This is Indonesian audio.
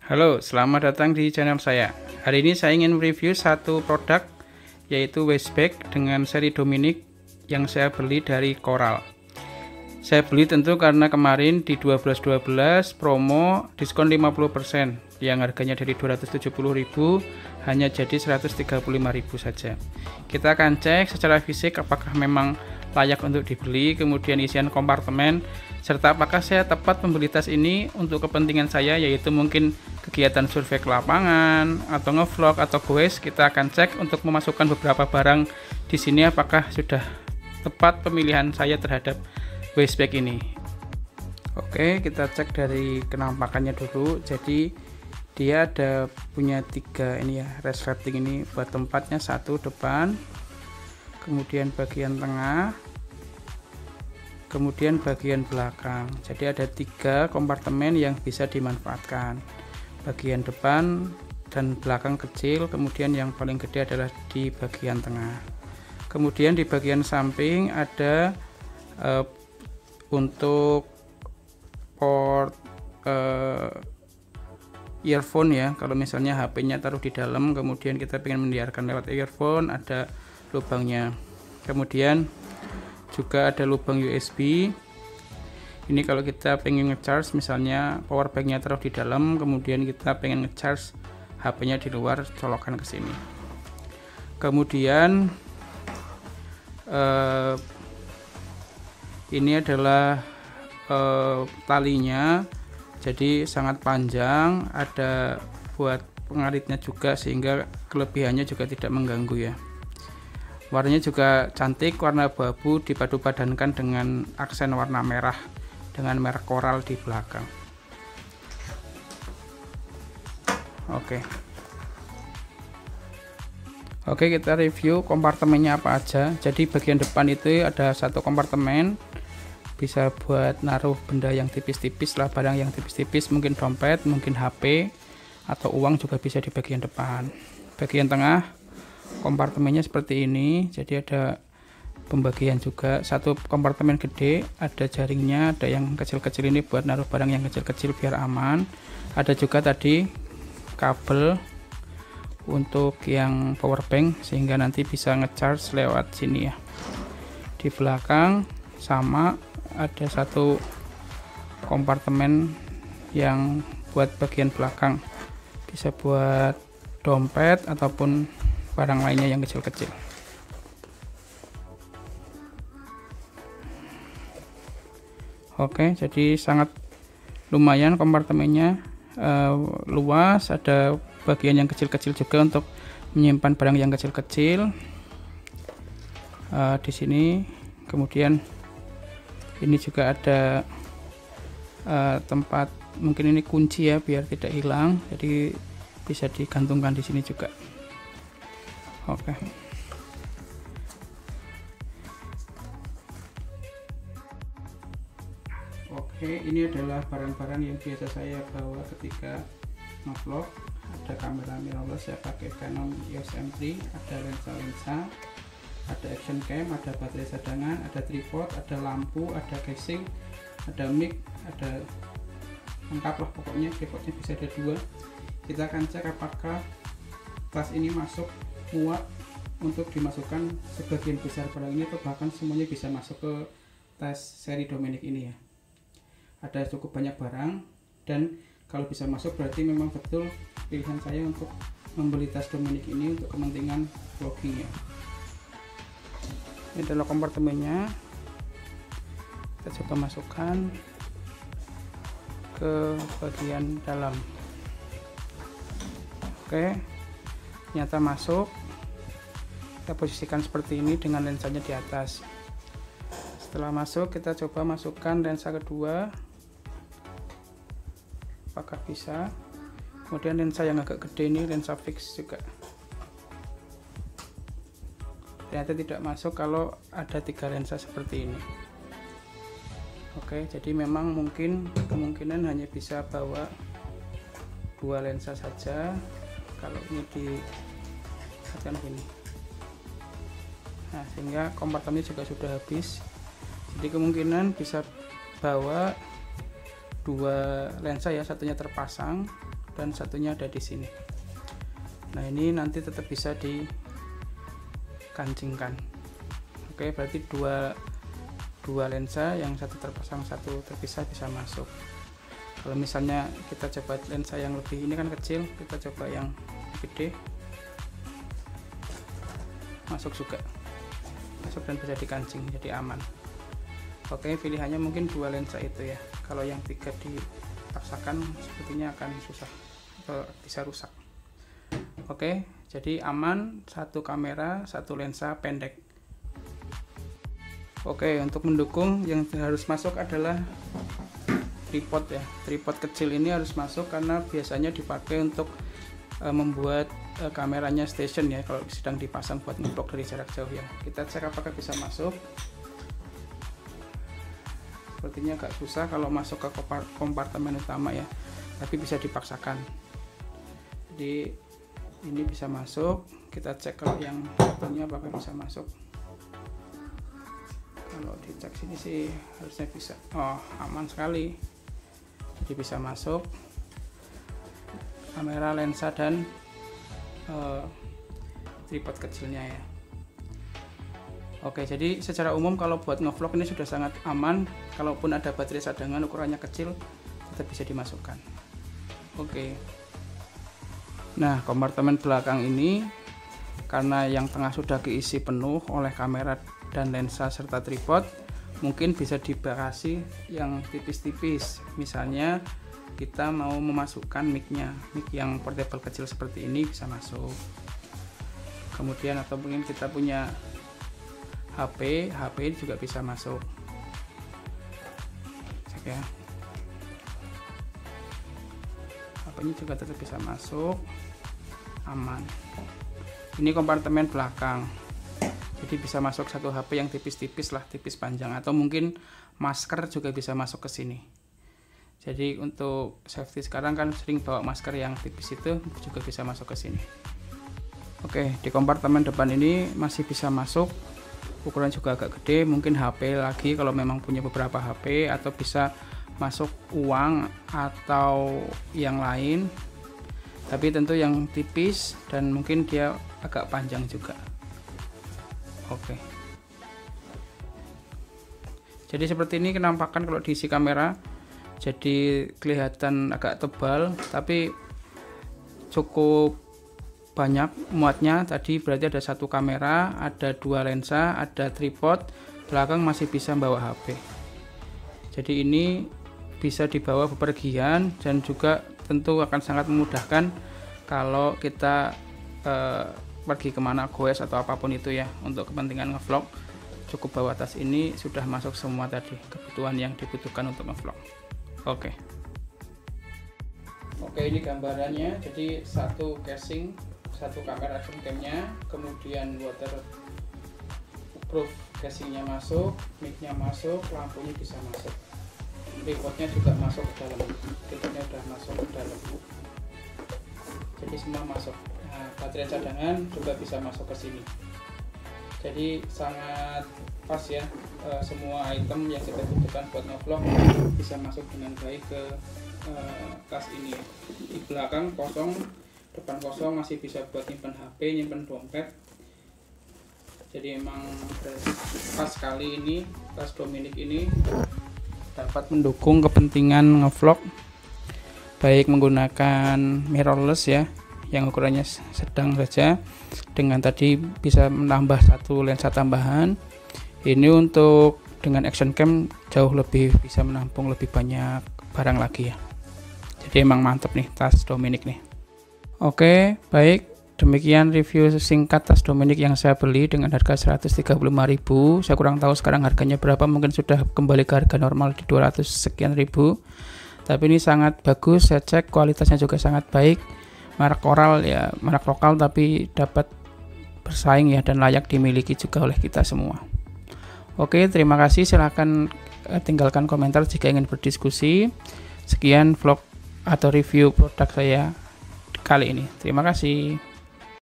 Halo, selamat datang di channel saya. Hari ini saya ingin review satu produk, yaitu waist bag dengan seri Dominic yang saya beli dari Coral. Saya beli tentu karena kemarin di 12.12 promo diskon 50%, yang harganya dari 270.000 hanya jadi 135.000 saja. Kita akan cek secara fisik apakah memang layak untuk dibeli, kemudian isian kompartemen, serta apakah saya tepat membeli tas ini untuk kepentingan saya, yaitu mungkin kegiatan survei ke lapangan atau ngevlog atau goes. Kita akan cek untuk memasukkan beberapa barang di sini apakah sudah tepat pemilihan saya terhadap waist bag ini. Oke, kita cek dari kenampakannya dulu. Jadi dia ada punya tiga ini ya, resleting ini buat tempatnya, satu depan, kemudian bagian tengah, kemudian bagian belakang. Jadi ada tiga kompartemen yang bisa dimanfaatkan, bagian depan dan belakang kecil, kemudian yang paling gede adalah di bagian tengah. Kemudian di bagian samping ada untuk port earphone ya, kalau misalnya HP-nya taruh di dalam kemudian kita pengen mendengarkan lewat earphone, ada lubangnya. Kemudian juga ada lubang USB. Ini kalau kita pengen ngecharge, misalnya power banknya taruh di dalam, kemudian kita pengen ngecharge HP-nya di luar, colokan ke sini. Kemudian ini adalah talinya, jadi sangat panjang, ada buat pengalitnya juga sehingga kelebihannya juga tidak mengganggu ya. Warnanya juga cantik, warna abu-abu dipadu padankan dengan aksen warna merah dengan merek Coral di belakang. Oke, kita review kompartemennya apa aja. Jadi bagian depan itu ada satu kompartemen, bisa buat naruh benda yang tipis-tipis lah, barang yang tipis-tipis, mungkin dompet, mungkin HP atau uang juga bisa di bagian depan. Bagian tengah kompartemennya seperti ini, jadi ada pembagian juga, satu kompartemen gede, ada jaringnya, ada yang kecil-kecil ini buat naruh barang yang kecil-kecil biar aman. Ada juga tadi kabel untuk yang power bank sehingga nanti bisa ngecharge lewat sini ya. Di belakang sama ada satu kompartemen yang buat bagian belakang, bisa buat dompet ataupun barang lainnya yang kecil-kecil. Oke, jadi sangat lumayan kompartemennya, luas, ada bagian yang kecil-kecil juga untuk menyimpan barang yang kecil-kecil di sini. Kemudian ini juga ada tempat, mungkin ini kunci ya biar tidak hilang, jadi bisa digantungkan di sini juga. Oke. Ini adalah barang-barang yang biasa saya bawa ketika ngevlog. Ada kamera mirrorless, saya pakai Canon EOS M3, ada lensa-lensa, ada action cam, ada baterai cadangan, ada tripod, ada lampu, ada casing, ada mic, ada lengkap lah pokoknya. Tripodnya bisa ada dua. Kita akan cek apakah tas ini masuk muat untuk dimasukkan sebagian besar barang ini, atau bahkan semuanya bisa masuk ke tas seri Dominic ini ya. Ada cukup banyak barang, dan kalau bisa masuk berarti memang betul pilihan saya untuk membeli tas Dominic ini untuk kepentingan vlogging ya. Ini adalah kompartemennya, kita coba masukkan ke bagian dalam. Oke, ternyata masuk. Kita posisikan seperti ini dengan lensanya di atas. Setelah masuk, kita coba masukkan lensa kedua, apakah bisa. Kemudian lensa yang agak gede ini, lensa fix juga, ternyata tidak masuk kalau ada tiga lensa seperti ini. Oke, jadi memang kemungkinan hanya bisa bawa dua lensa saja kalau ini dikatakan begini. Nah, sehingga kompartemennya juga sudah habis, jadi kemungkinan bisa bawa dua lensa ya, satunya terpasang dan satunya ada di sini. Nah, ini nanti tetap bisa dikancingkan. Oke, berarti dua lensa, yang satu terpasang satu terpisah, bisa masuk. Kalau misalnya kita coba lensa yang lebih, ini kan kecil, kita coba yang gede, masuk juga, masuk dan bisa dikancing, jadi aman. Oke, pilihannya mungkin dua lensa itu ya. Kalau yang tiga dipaksakan sepertinya akan susah atau bisa rusak. Oke, jadi aman, satu kamera, satu lensa pendek. Oke, untuk mendukung yang harus masuk adalah tripod ya. Tripod kecil ini harus masuk karena biasanya dipakai untuk membuat kameranya station ya, kalau sedang dipasang buat ngevlog dari jarak jauh ya. Kita cek apakah bisa masuk. Sepertinya agak susah kalau masuk ke kompartemen utama ya, tapi bisa dipaksakan. Jadi ini bisa masuk, kita cek kalau yang satunya apakah bisa masuk. Kalau dicek sini sih harusnya bisa. Oh, aman sekali, jadi bisa masuk kamera, lensa, dan tripod kecilnya ya. Oke, jadi secara umum kalau buat ngevlog ini sudah sangat aman. Kalaupun ada baterai cadangan ukurannya kecil, tetap bisa dimasukkan. Oke. Nah, kompartemen belakang ini karena yang tengah sudah keisi penuh oleh kamera dan lensa serta tripod, mungkin bisa dibatasi yang tipis-tipis. Misalnya kita mau memasukkan mic yang portable kecil seperti ini bisa masuk. Kemudian atau mungkin kita punya HP juga bisa masuk. Cek ya. HP-nya juga tetap bisa masuk. Aman. Ini kompartemen belakang, jadi bisa masuk satu HP yang tipis-tipis lah, tipis panjang, atau mungkin masker juga bisa masuk ke sini. Jadi untuk safety sekarang kan sering bawa masker yang tipis, itu juga bisa masuk ke sini. Oke, di kompartemen depan ini masih bisa masuk, ukuran juga agak gede, mungkin HP lagi kalau memang punya beberapa HP, atau bisa masuk uang atau yang lain. Tapi tentu yang tipis dan mungkin dia agak panjang juga. Oke. Jadi seperti ini kenampakan kalau diisi kamera. Jadi kelihatan agak tebal, tapi cukup banyak muatnya. Tadi berarti ada satu kamera, ada dua lensa, ada tripod, belakang masih bisa bawa HP. Jadi ini bisa dibawa bepergian dan juga tentu akan sangat memudahkan kalau kita pergi kemana, goes atau apapun itu ya, untuk kepentingan ngevlog. Cukup bawa tas ini, sudah masuk semua tadi kebutuhan yang dibutuhkan untuk ngevlog. Oke, ini gambarannya. Jadi satu casing, satu kamera action cam-nya, kemudian waterproof casingnya masuk, mic-nya masuk, lampunya bisa masuk, tripodnya juga masuk ke dalam, tripodnya udah masuk ke dalam, jadi semua masuk. Nah, baterai cadangan juga bisa masuk ke sini, jadi sangat pas ya. Semua item yang kita butuhkan buat ngevlog bisa masuk dengan baik ke tas ini. Di belakang kosong, depan kosong, masih bisa buat nyimpen HP, nyimpen dompet. Jadi emang pas sekali ini tas Dominic ini dapat mendukung kepentingan ngevlog, baik menggunakan mirrorless ya, yang ukurannya sedang saja, dengan tadi bisa menambah satu lensa tambahan. Ini untuk dengan action cam jauh lebih bisa menampung lebih banyak barang lagi ya. Jadi emang mantep nih tas Dominic nih. Oke, baik, demikian review singkat tas Dominic yang saya beli dengan harga 135.000. Saya kurang tahu sekarang harganya berapa, mungkin sudah kembali ke harga normal di 200 sekian ribu. Tapi ini sangat bagus, saya cek kualitasnya juga sangat baik. Merek Coral ya, merek lokal tapi dapat bersaing ya, dan layak dimiliki juga oleh kita semua. Oke, terima kasih. Silahkan tinggalkan komentar jika ingin berdiskusi. Sekian vlog atau review produk saya kali ini. Terima kasih.